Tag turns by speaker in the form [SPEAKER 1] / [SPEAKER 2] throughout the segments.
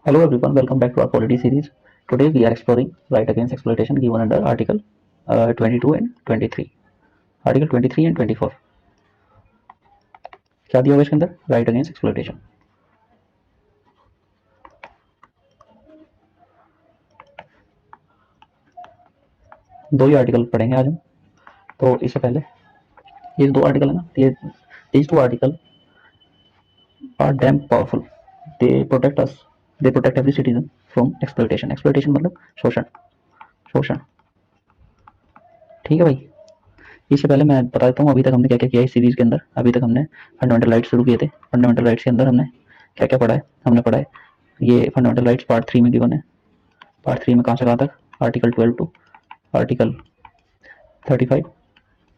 [SPEAKER 1] Hello everyone, welcome back to our polity series. Today we are exploring right against exploitation given under Article 22 and 23. Article 23 and 24. क्या दिया हुआ इसके अंदर? Right against exploitation. दो ही article पढ़ेंगे आज हम. तो इससे पहले ये दो आर्टिकल है ना, ये these two articles are damn powerful. They protect us. They protect every citizen from exploitation. Exploitation मतलब शोषण. शोषण. ठीक है भाई. इससे पहले मैं बता देता हूँ अभी तक हमने क्या क्या किया है इस सीरीज के अंदर. अभी तक हमने फंडामेंटल राइट्स शुरू किए थे. फंडामेंटल राइट्स के अंदर हमने क्या क्या पढ़ा है. हमने पढ़ा है ये फंडामेंटल राइट्स पार्ट 3 में गिवन है. पार्ट 3 में कहाँ से कहाँ तक? Article 12 to article 35.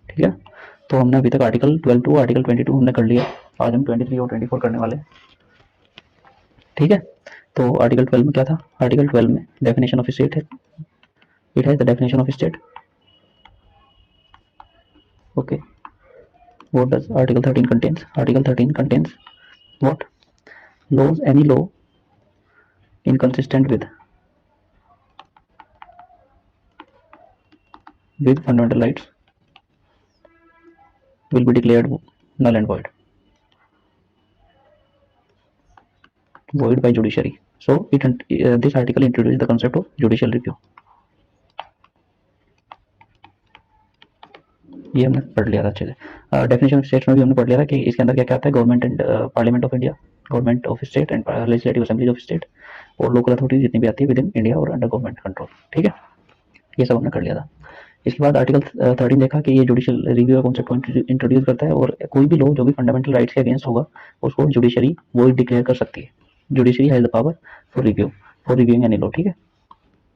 [SPEAKER 1] ठीक है. तो हमने अभी तक आर्टिकल 12 टू आर्टिकल 22 हमने कर लिया. आज हम 23 और 24 करने वाले हैं. ठीक है. तो आर्टिकल 12 में क्या था? आर्टिकल 12 में डेफिनेशन ऑफ स्टेट है. It has the definition of state. Okay. What does Article 13 contains? Article 13 contains what? Laws, any law inconsistent with fundamental rights will be declared null and void. Void by judiciary. So this article introduces the concept of judicial review. ये हमने पढ़ लिया था अच्छे से. Definition of states में भी हमने पढ़ लिया था कि इसके अंदर क्या क्या आता है. Government and parliament of India, government of state and legislative assemblies of state और लोकल अथॉरिटी जितनी भी आती है विद इन इंडिया और अंडर गवर्नमेंट कंट्रोल. ठीक है. ये सब हमने कर लिया था. इसके बाद आर्टिकल 13 देखा कि ये जुडिशियल रिव्यू का कॉन्सेप्ट को इंट्रोड्यूस करता है और कोई भी लॉ जो भी फंडामेंटल राइट्स के अगेंस्ट होगा उसको जुडिशरी वॉइड डिक्लेयर कर सकती है. Judiciary has the power for reviewing any law. ठीक है.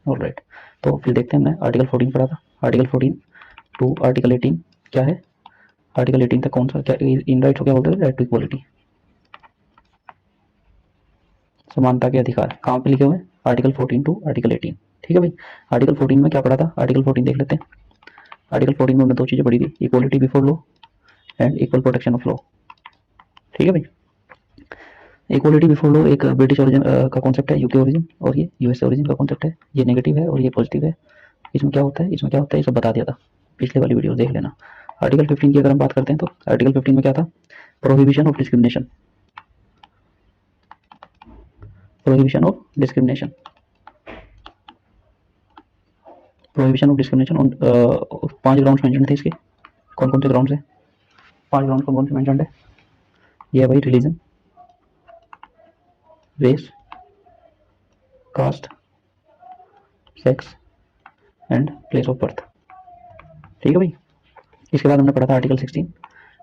[SPEAKER 1] ऑलराइट. तो फिर देखते हैं. हमने आर्टिकल 14 पढ़ा था. आर्टिकल 14 टू आर्टिकल 18 क्या है? आर्टिकल 18 तक कौन सा क्या इन राइट्स को क्या बोलते हैं? राइट टू इक्वालिटी, समानता के अधिकार. कहाँ पे लिखे हुए हैं? Article 14 to article 18. ठीक है भाई. आर्टिकल 14 में क्या पढ़ा था? आर्टिकल 14 देख लेते हैं. आर्टिकल 14 में हमने दो चीजें पढ़ी थी. Equality before law and equal protection of law. ठीक है भाई. इक्वालिटी बिफोर लॉ एक ब्रिटिश ओरिजिन का कॉन्सेप्ट है, यूके ओरिजिन, और ये यूएसए ओरिजिन का कॉन्सेप्ट है. ये नेगेटिव है और ये पॉजिटिव है. इसमें क्या होता है ये सब बता दिया था. पिछले वाली वीडियो देख लेना. आर्टिकल 15 की अगर हम बात करते हैं तो आर्टिकल 15 में क्या था? Prohibition of discrimination. Prohibition of discrimination. Prohibition of discrimination on 5 grounds mention थे इसके. कौन कौन से ग्राउंड है? 5 ग्राउंड कौन कौन से मेंशन है? ये है भाई religion, race, caste, sex and place of birth. ठीक है भाई. इसके बाद हमने पढ़ा था आर्टिकल 16.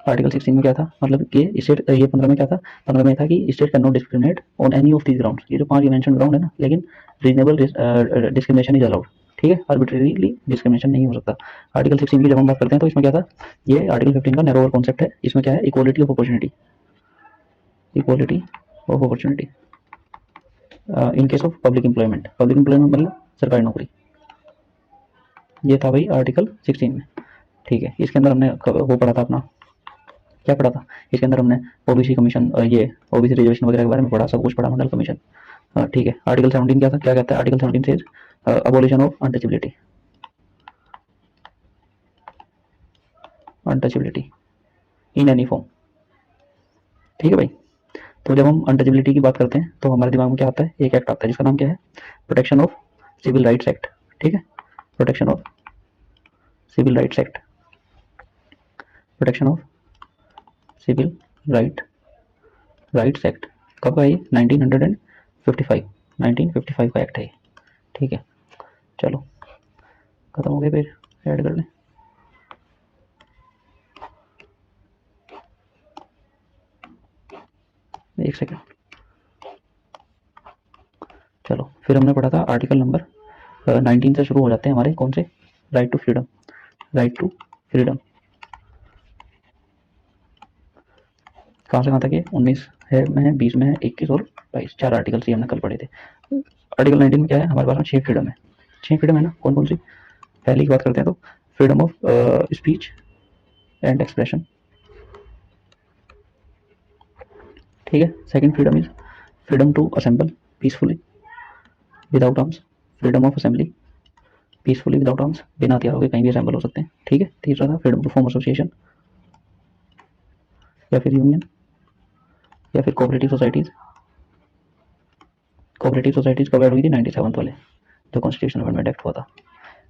[SPEAKER 1] आर्टिकल 16 में क्या था? मतलब कि स्टेट, ये 15 में क्या था? 15 में था कि state can not discriminate on any of these grounds. ये जो 5 मेंशन ग्राउंड है ना, लेकिन रीजनेबल डिस्क्रिमिनेशन इज अलाउड. ठीक है. आर्बिट्रेरीली डिस्क्रिमिनेशन नहीं हो सकता. आर्टिकल 16 की जब हम बात करते हैं तो इसमें क्या था? ये आर्टिकल 15 का नैरोअर कॉन्सेप्ट है. इसमें क्या है? Equality of opportunity. Equality of opportunity in case of public employment. Public employment मतलब सरकारी नौकरी. ये था भाई आर्टिकल 16 में. ठीक है. इसके अंदर हमने वो पढ़ा था अपना, क्या पढ़ा था इसके अंदर? हमने ओबीसी कमीशन, ये ओबीसी रिजर्वेशन वगैरह के बारे में पढ़ा, सब कुछ पढ़ा. मंडल कमीशन. ठीक है. आर्टिकल 17 क्या था? क्या कहता है आर्टिकल 17 से? Abolition of untouchability. Untouchability in any form. ठीक है भाई. तो जब हम अनटचेबिलिटी की बात करते हैं तो हमारे दिमाग में क्या आता है? एक एक्ट आता है जिसका नाम क्या है? Protection of civil rights act. ठीक है. Protection of civil rights act. Protection of civil rights act कब का है? 1955 का एक्ट है. ठीक है. चलो खत्म हो गया. फिर ऐड कर लें. एक सेकेंड. चलो फिर हमने पढ़ा था आर्टिकल नंबर 19 से शुरू हो जाते हैं हमारे. कौन से? Right to freedom. Right to freedom कहाँ से कहाँ तक है? 19 है में, 20 में है, 21 और 22. 4 आर्टिकल ही हमने कल पढ़े थे. आर्टिकल 19 में क्या है? हमारे पास में 6 फ्रीडम है. 6 फ्रीडम है ना. कौन कौन सी? पहली की बात करते हैं तो freedom of speech and expression. ठीक है. Second freedom is freedom to assemble peacefully. Without arms, freedom of assembly, peacefully without arms, बिना हथियारों के कहीं भी असेंबल हो सकते हैं, ठीक है। तीसरा था फ्रीडम टू फॉर्म एसोसिएशन या फिर यूनियन या फिर कोऑपरेटिव सोसाइटीज। कोऑपरेटिव सोसाइटीज कब ऐड हुई थी? 97 वाले जो कॉन्स्टिट्यूशन अमेंडमेंट एक्ट हुआ था।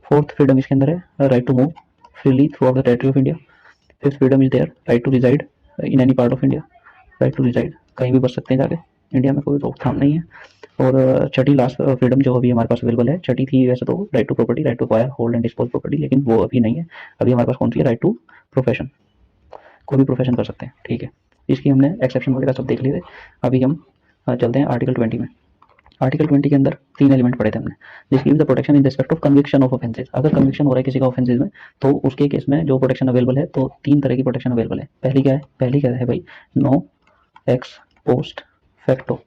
[SPEAKER 1] फोर्थ फ्रीडम इसके अंदर है right to move freely throughout the territory of India. Fifth freedom is there right to reside in any part of India. Right to reside, कहीं भी बस सकते हैं जाके, इंडिया में कोई रोकथाम नहीं है। और छठी लास्ट फ्रीडम जो अभी हमारे पास अवेलेबल है, छठी थी वैसे तो right to property, right to acquire, hold and dispose property, लेकिन वो अभी नहीं है। अभी हमारे पास कौन सी है? राइट टू प्रोफेशन, कोई भी प्रोफेशन कर सकते हैं, ठीक है। इसकी हमने एक्सेप्शन वगैरह सब देख लिए थे। अभी हम चलते हैं आर्टिकल 20 में। आर्टिकल 20 के अंदर 3 एलिमेंट पढ़े थे हमने, जिसकी the protection in respect of conviction of offences. अगर कन्विक्शन हो रहा है किसी का ऑफेंसेस में, तो उसके केस में जो प्रोटेक्शन अवेलेबल है, तो 3 तरह की प्रोटेक्शन अवेलेबल है। पहली क्या है? पहली क्या है भाई? No ex post facto.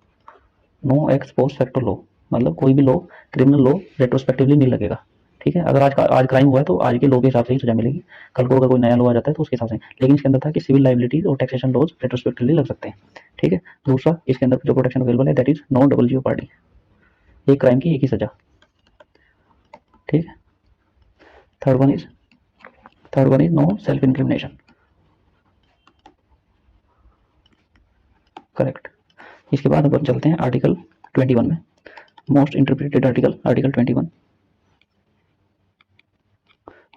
[SPEAKER 1] No ex post facto law, मतलब कोई भी लॉ, क्रिमिनल लॉ रेट्रोस्पेक्टिवली नहीं लगेगा, ठीक है। अगर आज क्राइम हुआ है तो आज के लॉ के हिसाब से ही सजा मिलेगी। कल को अगर कोई नया लॉ आ जाता है तो उसके हिसाब से, लेकिन इसके अंदर था कि सिविल लाइबिलिटीज और टैक्सेशन लॉज रेट्रोस्पेक्टिवली लग सकते हैं, ठीक है। दूसरा इसके अंदर जो प्रोटेक्शन अवेलेबल है, that is no double jeopardy, एक क्राइम की एक ही सजा, ठीक है। Third one is no self incrimination, correct. इसके बाद अपन चलते हैं आर्टिकल 21 में, most interpreted article, article 21।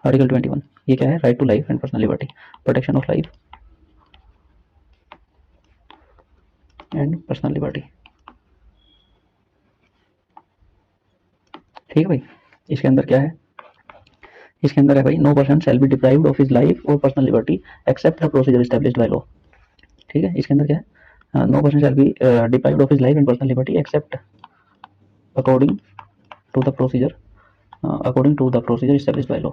[SPEAKER 1] Article 21 ये क्या है? Right to life and personal liberty, protection of life and personal liberty, ठीक है भाई। इसके अंदर क्या है? इसके अंदर है भाई, no person shall be deprived of his life और personal liberty except the procedure established by law, ठीक है। इसके अंदर क्या है? No person shall be deprived of his life and personal liberty except according to the procedure established by law.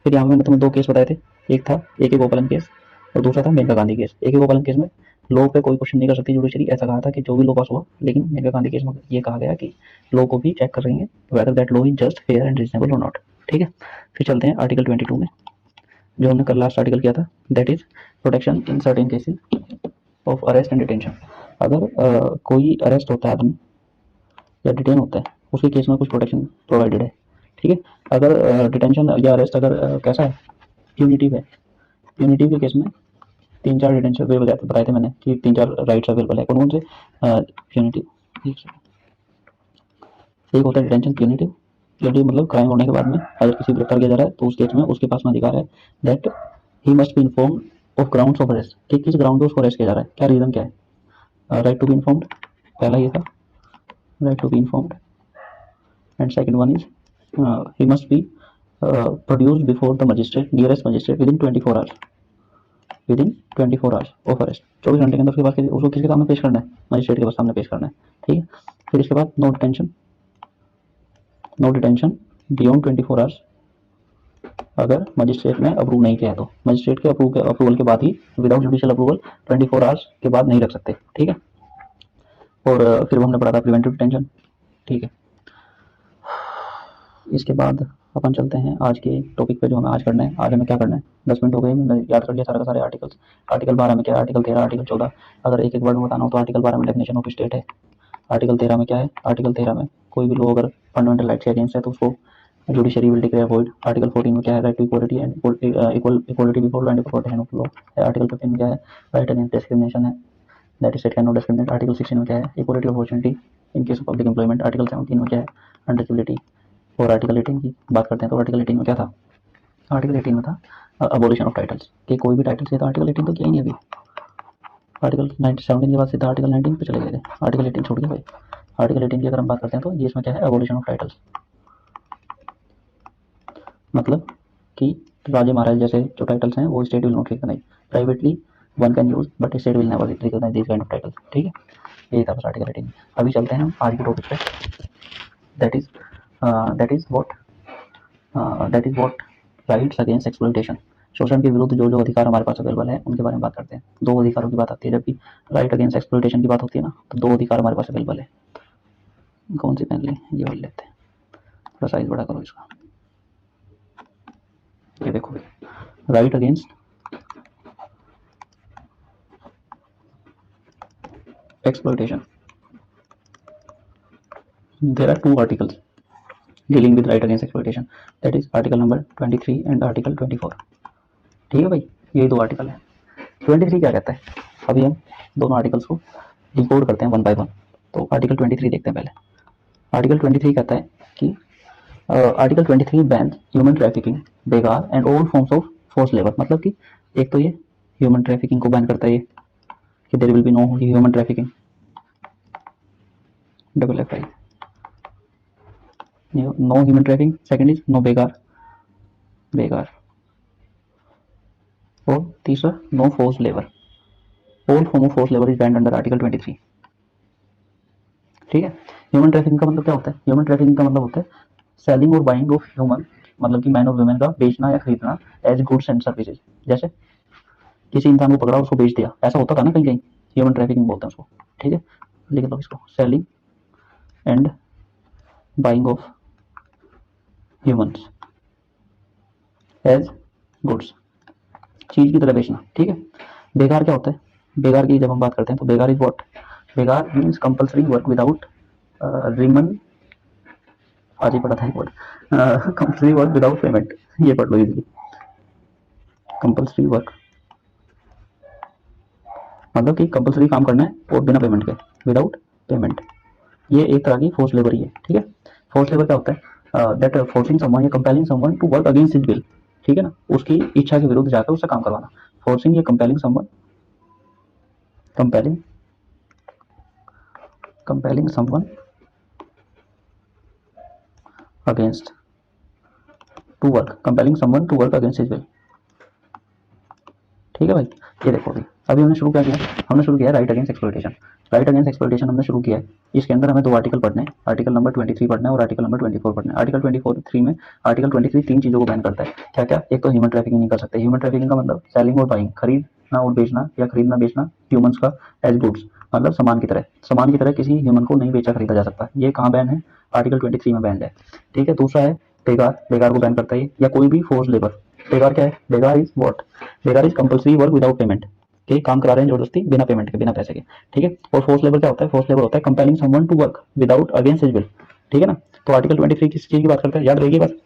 [SPEAKER 1] फिर यहाँ पे मैंने तुम्हें 2 केस बताए थे, एक था ए के गोपालन केस और दूसरा था मेनका गांधी केस। ए के गोपालन केस में लॉ पे कोई क्वेश्चन नहीं कर सकती जुडिशरी, ऐसा कहा था कि जो भी लॉ पास हुआ, लेकिन मेनका गांधी केस में ये कहा गया कि लॉ को भी चेक कर रही है whether that law is just, fair and reasonable और नॉट, ठीक है। फिर चलते हैं आर्टिकल 22 में, जो हमने कल लास्ट आर्टिकल किया था, that is protection in certain cases of arrest and detention. अगर कोई अरेस्ट होता है आदमी या डिटेन होता है, उसके केस में कुछ प्रोटेक्शन प्रोवाइडेड है, ठीक है। अगर डिटेंशन या अरेस्ट अगर कैसा है? प्यूनिटिव है। प्यूनिटिव के केस में 3-4 डिटेंशन बताए थे मैंने कि 3-4 राइट्स अवेलेबल है। कौन कौन से? प्यूनिटिव, एक होता है डिटेंशन प्यूनिटिव, प्यूनिटिव मतलब क्राइम होने के बाद में अगर किसी गिरफ्तार किया जा रहा है तो उस केस में उसके पास में अधिकार है that he must be inform of grounds of arrest, कि किस ग्राउंड पे उसको अरेस्ट किया जा रहा है, क्या रीजन क्या है। राइट टू बी इन्फॉर्म्ड, पहला ये था, right to be informed. And second one is he must be produced before the magistrate, nearest magistrate within 24 hours, within 24 hours of arrest. 24 घंटे के अंदर उसके पास उसको किसके सामने पेश करना है? मजिस्ट्रेट के सामने पेश करना है, ठीक है। फिर इसके बाद नो डिटेंशन बियॉन्ड 24 आवर्स, अगर मजिस्ट्रेट ने अप्रूव नहीं किया तो मजिस्ट्रेट के अप्रूवल के बाद ही, विदाउट जुडिशियल अप्रूवल 24 आवर्स के बाद नहीं रख सकते, ठीक है। और फिर हमने पढ़ा था प्रिवेंटिव डिटेंशन, ठीक है। इसके बाद अपन चलते हैं आज के टॉपिक पे, जो हमें आज करना है। आज हमें क्या करना है? 10 मिनट हो गए, मैंने याद कर लिया सारे का सारे आर्टिकल्स। आर्टिकल 12 में क्या है? Article 13, article 14। अगर एक एक वर्ड में बताना हो तो आर्टिकल 12 में डेफिनेशन ऑफ स्टेट है। आर्टिकल 13 में क्या है? आर्टिकल 13 में कोई भी लॉ अगर फंडामेंटल राइट्स के अगेंस्ट है तो उसको judiciary will declare void. Article 14 में क्या है? Right to equality and equality before law and protection of law है। आर्टिकल 15 में क्या है? राइट अगेंस्ट डिस्क्रिमिनेशन है, that state can not discriminate. Article 16 में क्या है? Equality of opportunity in case of public employment. Article 17 में क्या है? अनटचेबिलिटी। और आर्टिकल 18 की बात करते हैं तो आर्टिकल 18 में क्या था? आर्टिकल 18 में था अबोलिशन ऑफ टाइटल्स, कि कोई भी टाइटल से, तो आर्टिकल 18 तो किया ही नहीं अभी। आर्टिकल 17 के बाद सीधा आर्टिकल 19 पे चले गए थे, आर्टिकल 18 छोड़ गया भाई। आर्टिकल 18 की अगर हम बात करते हैं तो ये इसमें क्या है? अबोलिशन ऑफ टाइटल्स, मतलब कि राजे महाराज जैसे जो टाइटल्स हैं वो state will not recognise, privately one can use but state will never recognise this kind of titles, ठीक है। यही था बस आर्टिकल 18। अभी चलते हैं हम आज के टॉपिक पे, that is what rights against exploitation. शोषण के विरुद्ध जो जो अधिकार हमारे पास अवेलेबल है उनके बारे में बात करते हैं। 2 अधिकारों की बात आती है जब भी राइट अगेंस्ट एक्सप्लॉइटेशन की बात होती है ना, तो 2 अधिकार हमारे पास अवेलेबल है। कौन सी पेन ले? ये वाली लेते हैं, थोड़ा साइज बड़ा करो इसका। ये देखो, right against exploitation. There are two articles dealing with right against exploitation, that is article number 23 and article 24. ठीक है भाई, ये दो आर्टिकल है। 23 क्या कहता है, अभी हम दोनों आर्टिकल्स को डिकोड करते हैं वन बाय वन। तो आर्टिकल 23 देखते हैं पहले। आर्टिकल 23 कहता है कि आर्टिकल 23 बैन ह्यूमन ट्रैफिकिंग, बेगार and all forms of force labour. मतलब कि एक तो ये ह्यूमन ट्रैफिकिंग को बैन करता है, ये कि there will be no human trafficking, double F I, no human trafficking. Second is no बेगार, बेगार। और तीसरा no force labour, all form of force labour is banned under article 23। ठीक है। ह्यूमन ट्रैफिकिंग का मतलब क्या होता है, ह्यूमन ट्रैफिकिंग का मतलब होता है सेलिंग और बाइंग ऑफ ह्यूमन, मतलब कि मैन और वुमेन का बेचना या खरीदना एज गुड्स एंड सर्विसेज। जैसे किसी इंसान को पकड़ा, उसको बेच दिया, ऐसा होता था ना कहीं कहीं, ह्यूमन ट्रैफिकिंग बोलते हैं उसको। ठीक है, लिख लो इसको, selling and buying of humans as goods, चीज की तरह बेचना। ठीक है। बेकार क्या होता है, बेकार की जब हम बात करते हैं तो बेकार इज व्हाट, बेकार मीन्स कंपल्सरी वर्क विदाउट रिमन, आज ही पढ़ा था एक word, compulsory work without payment, ये पढ़ लो इजीली। कंपल्सरी वर्क मतलब कि कंपल्सरी काम करना है और बिना पेमेंट के, विदाउट पेमेंट। ये एक तरह की फोर्स लेबर ही है। ठीक है। फोर्स लेबर क्या होता है, दैट फोर्सिंग समवन या compelling someone to work against his will. ठीक है ना, उसकी इच्छा के विरुद्ध जाकर उससे काम करवाना। फोर्सिंग या compelling someone, compelling, compelling someone against to work, compelling someone to work against his will. ठीक है भाई, ये देखो अभी हमने शुरू क्या किया, हमने शुरू किया right against exploitation. Right against exploitation हमने शुरू किया है। इसके अंदर हमें दो आर्टिकल पढ़ने हैं, आर्टिकल नंबर 23 पढ़ना है और आर्टिकल नंबर 24 पढ़ना है। आर्टिकल 24 में आर्टिकल 23 तीन चीजों को बैन करता है। क्या क्या, एक तो ह्यूमन ट्रैफिकिंग नहीं कर सकते। ह्यूमन ट्रैफिकिंग का मतलब सेलिंग और बाइंग, खरीदना और बेचना या खरीदना बेचना ह्यूमंस का एज गुड्स, मतलब सामान की तरह, सामान की तरह किसी ह्यूमन को नहीं बेचा खरीदा जा सकता। ये कहाँ बैन है, आर्टिकल 23 में बैन है। ठीक है। दूसरा है बेकार, बेकार को बैन करता है, या कोई भी फोर्स लेबर। बेकार क्या है, बेकार इज व्हाट, बेकार is compulsory work without payment, के काम करा रहे हैं जबरदस्ती, बिना पेमेंट के, बिना पैसे के। ठीक है। और फोर्स लेबर क्या होता है, फोर्स लेबर होता है compelling someone to work without against his will. ठीक है ना। तो आर्टिकल 23 किस चीज की बात करता है, याद रहेगी बात,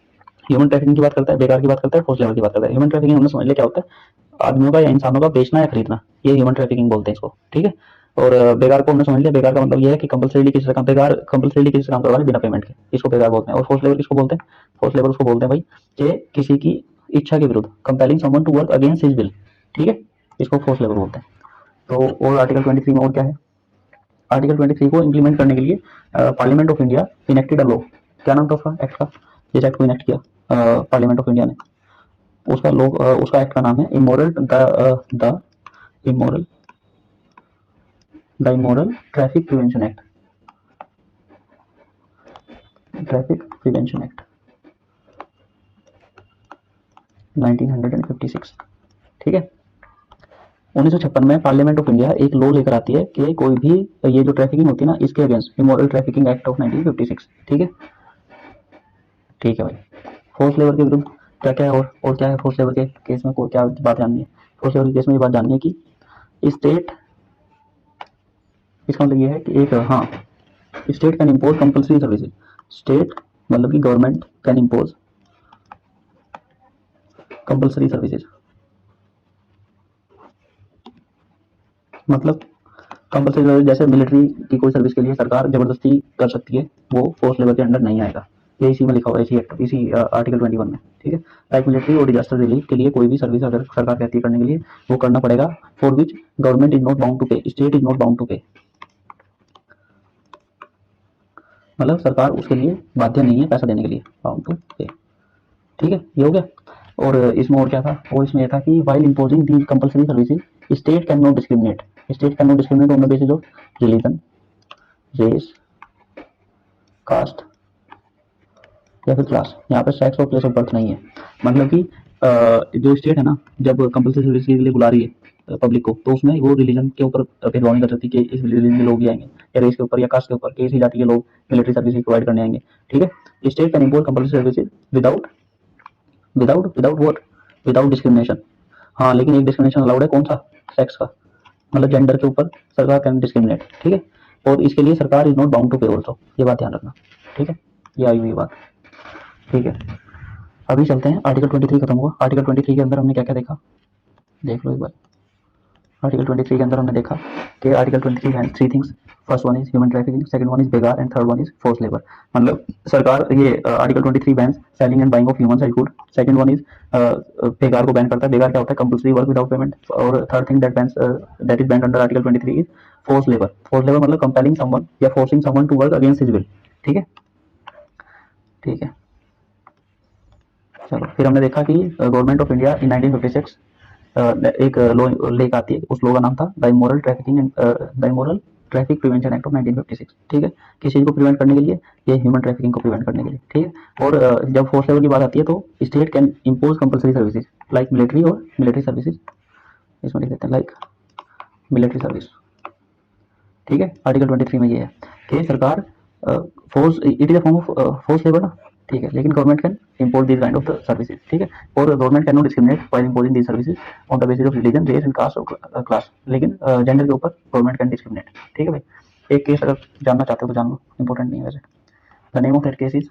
[SPEAKER 1] ह्यूमन ट्रैफिकिंग की बात करता है, बेकार की बात करता है, फोर्स लेबर की बात करता है। ह्यूमन ट्रैफिकिंग हमने समझ लिया क्या होता है, आदमियों का या इंसानों का बेचना या खरीदना, ये ह्यूमन ट्रैफिकिंग बोलते हैं इसको। ठीक है। और बेकार को हमने समझ लिया, बेकार का मतलब ये है कि कंपल्सरी किसी काम, बेकार कंपल्सरी किसी काम करवा रहे बिना पेमेंट के, इसको बेकार बोलते हैं। और फोर्स लेबर किसको बोलते हैं, फोर्स लेबर उसको बोलते हैं भाई कि किसी की इच्छा के विरुद्ध, compelling someone to work against his will. ठीक है, इसको फोर्स लेबर बोलते हैं। तो और आर्टिकल 23 में और क्या है, आर्टिकल 23 को इम्प्लीमेंट करने के लिए parliament of India enacted a law. क्या नाम था उसका एक्ट का, जिस एक्ट को इनेक्ट किया पार्लियामेंट ऑफ इंडिया ने, उसका लॉ, उसका एक्ट का नाम है immoral the immoral the immoral traffic prevention act, traffic prevention act 1956। ठीक है। 1956 में पार्लियामेंट ऑफ इंडिया एक लॉ लेकर आती है कि कोई भी ये जो ट्रैफिकिंग होती है ना, इसके against, immoral trafficking act of 1956। ठीक है। ठीक है भाई। फोर्स लेबर के विरुद्ध क्या क्या है, और क्या है फोर्स लेबर के केस में क्या बात जाननी है, फोर्स लेबर के केस में ये बात जाननी है कि स्टेट, इसका मतलब ये है कि एक, हाँ, state can impose compulsory services. State मतलब कि government can impose compulsory services, मतलब कंपल्सरी सर्विस, जैसे मिलिट्री की कोई सर्विस के लिए सरकार जबरदस्ती कर सकती है, वो फोर्स लेबर के अंडर नहीं आएगा। ये इसी में लिखा हुआ है, इसी आर्टिकल 21 में। ठीक है। लाइक मिलिट्री और डिजास्टर रिलीफ के लिए कोई भी सर्विस अगर सरकार कहती है करने के लिए, वो करना पड़ेगा, for which government is not bound to pay, state is not bound to pay, मतलब सरकार उसके लिए बाध्य नहीं है पैसा देने के लिए, बाउंड टू पे। ठीक है, ये हो गया। और इसमें और क्या था, और इसमें यह था कि while imposing the compulsory services state can not discriminate, state can not discriminate on the basis of religion, race, caste या फिर क्लास। यहाँ पे सेक्स और प्लेस ऑफ बर्थ नहीं है। मतलब कि जो स्टेट है ना, जब कंपल्सरी सर्विस के लिए बुला रही है पब्लिक को, तो उसमें वो रिलीजन के ऊपर भेदभाव नहीं कर सकती कि इस रिलीजन के लोग ही आएंगे, या रेस के ऊपर या कास्ट के ऊपर, कि इसी जाति के लोग मिलिट्री सर्विस प्रोवाइड करने आएंगे। ठीक है। State can impose compulsory services without without without what, without discrimination. हाँ, लेकिन एक डिस्क्रिमिनेशन अलाउड है, कौन सा, सेक्स का। मतलब जेंडर के ऊपर सरकार कैन डिस्क्रिमिनेट, ठीक है। और इसके लिए सरकार इज नॉट बाउंड टू पे ऑल्सो, ये बात ध्यान रखना, ठीक है। ये आई हुई बात, ठीक है। अभी चलते हैं, आर्टिकल 23 खत्म हुआ। आर्टिकल 23 के अंदर हमने क्या क्या देखा, देख लो एक बार। आर्टिकल 23 के अंदर हमने देखा कि article 23 has three things, first one is human trafficking, second one is बेगार and third one is force labour. मतलब सरकार ये article 23 bans selling and buying of human child good. Second one is बेगार को बैन करता है। बेगार क्या होता है, कंपल्सरी वर्क विदाउट पेमेंट। और third thing that bans that is banned under article 23 is force labour. Force labour मतलब कंपेलिंग समवन या forcing someone to work against his will, ठीक है, ठीक है। चलो फिर हमने देखा कि गवर्नमेंट ऑफ इंडिया इन 1956 एक लॉ लेकर आती है, उस लॉ का नाम था the immoral trafficking and the immoral traffic prevention act of 1956, ठीक है। किस चीज़ को प्रिवेंट करने के लिए, ये ह्यूमन ट्रैफिकिंग को प्रिवेंट करने के लिए, ठीक है। और जब फोर्स लेवल की बात आती है तो state can impose compulsory services like military और मिलिट्री सर्विसेज, इसमें लिख देते हैं लाइक मिलिट्री सर्विस, ठीक है। आर्टिकल 23 में ये है कि सरकार force, it is a form of force labour ना, ठीक है, लेकिन government can impose this kind of services, ठीक है। और government can not discriminate while imposing this services on the basis of religion, race and caste और class, लेकिन gender के ऊपर गवर्नमेंट कैन डिस्क्रिमिनेट, ठीक है भाई। एक केस अगर जानना चाहते हो तो जान लो, इंपॉर्टेंट नहीं है वैसे। The name of that case is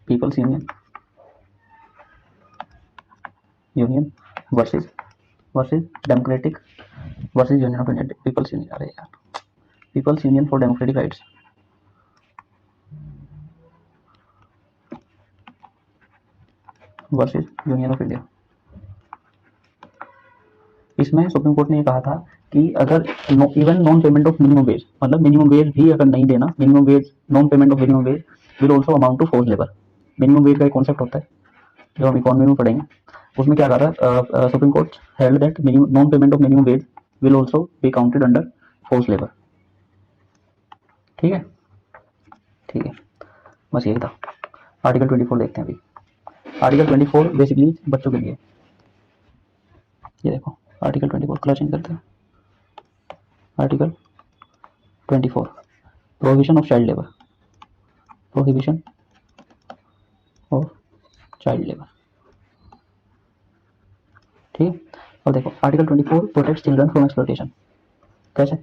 [SPEAKER 1] People's Union versus Democratic versus union of India, People's Union, अरे यार, People's union for democratic rights versus union of India. इसमें सुप्रीम कोर्ट ने ये कहा था कि अगर even non payment of minimum wage, मतलब मिनिमम वेज भी अगर नहीं देना, minimum wage, non payment of minimum wage will also amount to force labour. Minimum wage का एक कॉन्सेप्ट होता है जो हम इकोनॉमी में पढ़ेंगे, उसमें क्या कहा था, supreme court held that non payment of minimum wage will also be counted under force labour, ठीक है, ठीक है। बस यही था। आर्टिकल 24 देखते हैं अभी। आर्टिकल 24 बेसिकली बच्चों के लिए, ये देखो आर्टिकल 24 कलर चेंज करते हैं। Article 24 prohibition of child labour, prohibition of child labour, ठीक है। और देखो article 24 protect children from exploitation. कैसे,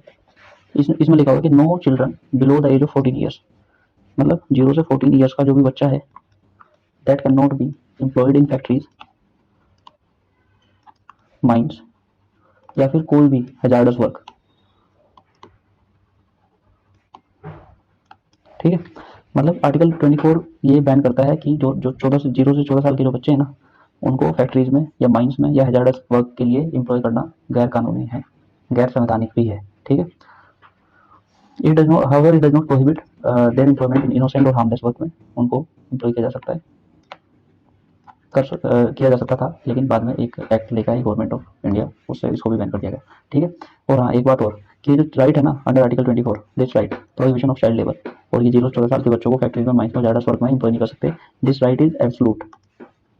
[SPEAKER 1] इसमें लिखा हुआ कि no children below the age of 14 years, मतलब 0 से 14 ईयर्स का जो भी बच्चा है, that can not be employed in factories, mines या फिर कोई भी हैजार्डस वर्क, ठीक है। मतलब आर्टिकल 24 ये बैन करता है कि जो 0 से 14 साल के जो बच्चे हैं ना, उनको फैक्ट्रीज में या माइंस में या हैजार्डस वर्क के लिए एम्प्लॉय करना गैर कानूनी है, गैर संवैधानिक भी है, ठीक है। It does not, however it does not prohibit there employment in innocent और हार्मलेस वर्क में उनको एम्प्लॉय किया जा सकता है, किया जा सकता था, लेकिन बाद में एक एक्ट लेकर आई गवर्नमेंट ऑफ इंडिया, उससे इसको भी बैन कर दिया गया, ठीक है। और हाँ एक बात और, कि जो राइट है ना under article 24, this right prohibition of child labour, और ये 0 से 14 साल के बच्चों को फैक्ट्री में, माइंस में, ज़्यादा वर्क में एम्प्लॉय नहीं कर सकते, this right is absolute,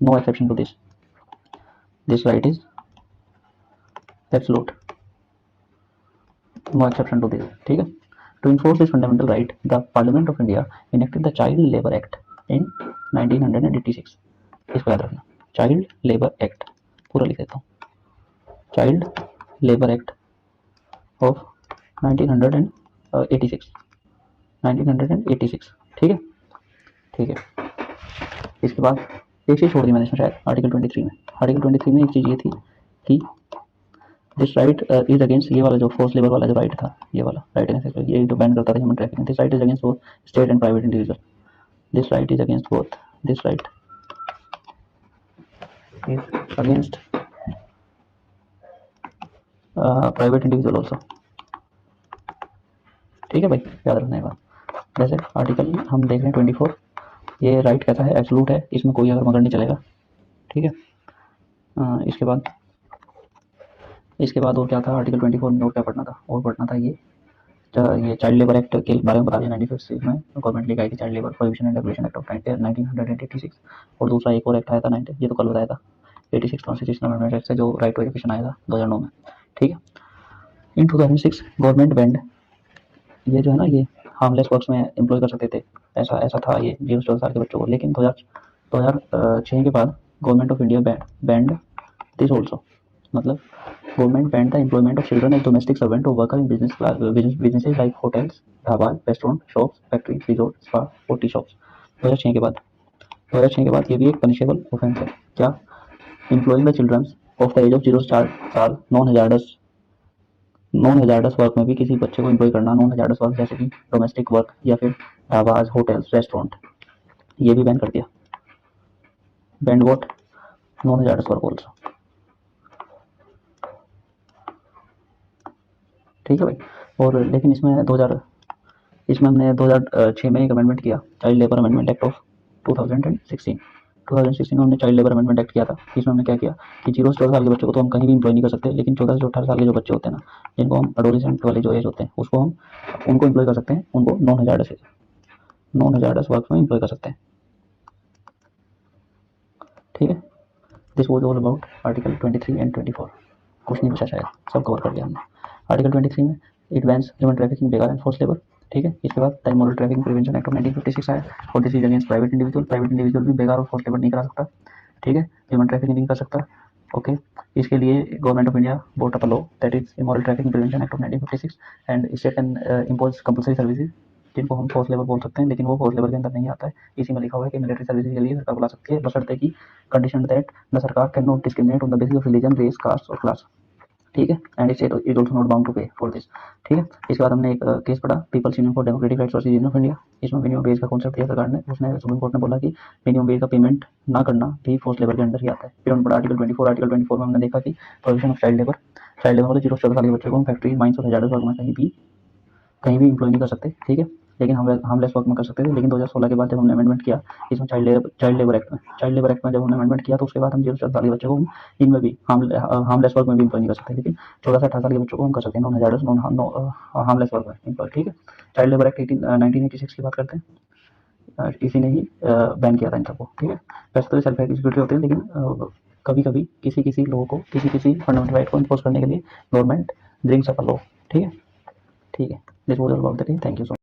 [SPEAKER 1] no exception to this, this right is absolute, no exception to this, ठीक है। To enforce this fundamental right the parliament of India enacted the child labour act in 1986, इसको याद रखना, child labour act, पूरा लिख देता हूँ, child labour act of 1986, 1986, ठीक है, ठीक है। इसके बाद एक चीज़ छोड़ दी मैंने इसमें शायद, आर्टिकल 23 में, आर्टिकल 23 में एक चीज़ ये थी कि दिस राइट इज अगेंस्ट, ये वाला जो फोर्स लेबर वाला जो राइट था, ये वाला राइट अगेंस्ट, ये जो बैन करता था human trafficking, this right is against both state and private individual, this right is against both, this right is against private individual also, ठीक है भाई, याद रखना है बात। जैसे आर्टिकल हम देख रहे हैं 24, ये राइट कैसा है, एब्सोल्यूट है, इसमें कोई अगर मगर नहीं चलेगा, ठीक है। इसके बाद और क्या था आर्टिकल 24 में, और क्या पढ़ना था, और पढ़ना था ये चाइल्ड लेबर एक्ट के बारे में बता दिया। 1956 में गवर्नमेंट लेकर आई थी child labour prohibition and regulation act of 1986, और दूसरा एक और एक्ट आया था 90, ये तो कल बताया था, 86 कॉन्स्टिट्यूशनल अमेंडमेंट एक्ट से जो राइट टू एजुकेशन आया था 2009 में, ठीक है। इन 2006 गवर्नमेंट बैंड, ये जो है ना, ये हार्मलेस वर्क्स में एम्प्लॉय कर सकते थे, ऐसा ऐसा था ये 0 से 14 साल के बच्चों को, लेकिन 2006 के बाद government of India banned this also, मतलब government banned the employment of children as domestic servant और worker in businesses like hotels, dhaba, restaurant, shops, factory, resort, spa और टी शॉप्स। 2006 के बाद 2006 के बाद ये भी एक पनिशेबल ऑफेंस है। क्या? Employing the children of the age of 0 से 4 साल नॉन हजार्डस वर्क में भी किसी बच्चे को एम्प्लॉय करना, नॉन हजार्डस वर्क जैसे कि डोमेस्टिक वर्क या फिर ढाबाज, होटल्स, रेस्टोरेंट, ये भी बैन कर दिया। Band what non hazardous work also. ठीक है भाई। और लेकिन इसमें हमने 2006 में एक अमेंडमेंट किया, child labour amendment act of 2016 में हमने चाइल्ड लेबर अमेंडमेंट एक्ट किया था। इसमें हमने क्या किया कि 0 से 14 साल के बच्चों को तो हम कहीं भी एम्प्लॉय नहीं कर सकते, लेकिन 14 से 18 साल के जो बच्चे होते हैं ना, जिनको हम एडोलेसेंट वाले जो एज होते हैं, उसको हम उनको एम्प्लॉय कर सकते हैं, उनको नॉन हजार्डस वर्क में एम्प्लॉय कर सकते हैं। ठीक है। This was all about article 23 and 24। कुछ नहीं बचा शायद, सब कवर कर लिया हमने। आर्टिकल 23 में इट बैन्स ह्यूमन ट्रैफिकिंग, बेगार एंड फोर्स लेबर। ठीक है। इसके बाद the immoral trafficking prevention act of 1956 आया और this is against private individual भी बेगार और फोर्स लेबर नहीं करा सकता। ठीक है। ह्यूमन ट्रैफिकिंग नहीं कर सकता। ओके। इसके लिए government of India vote up law that is immoral trafficking prevention act of 1956 and state can impose compulsory services, जिनको हम फोर्स लेबर बोल सकते हैं, लेकिन वो फोर्स लेबर के अंदर नहीं आता है। इसी में लिखा हुआ है कि मिलिट्री सर्विसेज के लिए सरकार बुला सकती है, बशर्ते की कंडीशन दैट द सरकार can not discriminate on the basis of religion, race, caste और क्लास। ठीक है। And it is also not bound to pay for this. ठीक है। इसके बाद हमने एक केस पढ़ा, people's union for democratic rights versus union of India. इसमें मिनिमम वेज का कॉन्सेप्ट दिया सरकार ने, उसने सुप्रीम कोर्ट ने बोला कि मिनिमम वेज का पेमेंट ना करना भी फोर्स लेबर के अंदर ही आता है। फिर हमने पढ़ा आर्टिकल 24। आर्टिकल 24 में हमने देखा कि प्रोहिबिशन ऑफ चाइल्ड लेबर मतलब 0 से 14 साल के बच्चे को हम फैक्ट्री, माइंस और हजार्डस वर्क में कहीं भी एम्प्लॉय नहीं कर सकते। ठीक है। लेकिन हम हार्मलेस वर्क में कर सकते थे। लेकिन 2016 के बाद जब हमने अमेंडमेंट किया इसमें चाइल्ड लेबर एक्ट में जब हमने अमेंडमेंट किया, तो उसके बाद हम 0 से 14 साल के बच्चों को इनमें भी हार्मलेस वर्क में भी एम्प्लॉय नहीं कर सकते, लेकिन 14 से 18 साल के बच्चों को हम कर सकते हैं non hazardous non harmless work में एम्प्लॉय। ठीक है। चाइल्ड लेबर एक्ट 1986 की बात करते हैं। इसी ने ही बैन किया था इन सबको। ठीक है। वैसे तो सेल्फ एग्जीक्यूटिव होते हैं, लेकिन कभी कभी किसी लोगों को किसी फंडामेंटल राइट को इन्फोर्स करने के लिए government brings up a law. ठीक है। This was all about the thing. Thank you so much.